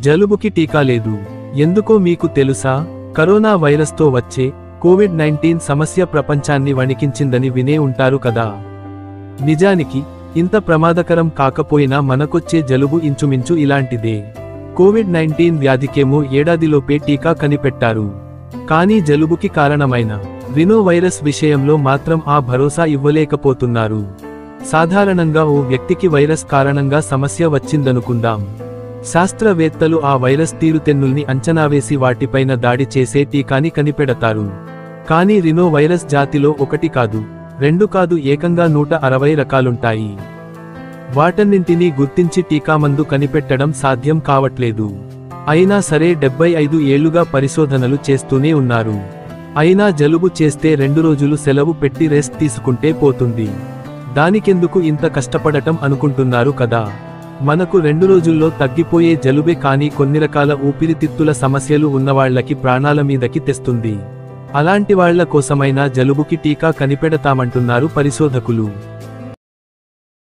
జలుబుకి టీకా లేదు. ఎందుకో మీకు తెలుసా? కరోనా వైరస్తో వచ్చే కోవిడ్-19 సమస్య ప్రపంచాన్ని వణికించిందని వినే ఉంటారు కదా. నిజానికి ఇంత ప్రమాదకరం కాకపోయినా మనకొచ్చే జలుబు ఇంచుమించు ఇలాంటిదే. కోవిడ్-19 వ్యాధికేమో ఏడాదిలోపే టీకా కనిపెట్టారు. కానీ జలుబుకి కారణమైన రినో వైరస్ విషయంలో మాత్రం ఆ భరోసా ఇవ్వలేకపోతున్నారు. సాధారణంగా ఓ వ్యక్తికి వైరస్ కారణంగా సమస్య వచ్చిందనుకుందాం. శాస్త్రవేత్తలు ఆ వైరస్ తీరుతెన్నుల్ని అంచనావేసి వాటిపైన దాడి చేసే టీకాని కనిపెడతారు. కానీ రినో వైరస్ జాతిలో 1 కాదు, 2 కాదు, ఏకంగా 160 రకాలుంటాయి. వాటన్నింటినీ గుర్తించి టీకామందు కనిపెట్టడం సాధ్యం కావట్లేదు. అయినా సరే 75 ఏళ్లుగా పరిశోధనలు చేస్తూనే ఉన్నారు. అయినా జలుబు చేస్తే 2 రోజులు సెలవు పెట్టి రెస్ట్ తీసుకుంటే పోతుంది. దానికెందుకు ఇంత కష్టపడటం అనుకుంటున్నారు కదా. మనకు 2 రోజుల్లో తగ్గిపోయే జలుబే కానీ కొన్ని రకాల ఊపిరితిత్తుల సమస్యలు ఉన్నవాళ్లకి ప్రాణాల మీదకి తెస్తుంది. అలాంటి వాళ్ల కోసమైనా జలుబుకి టీకా కనిపెడతామంటున్నారు పరిశోధకులు.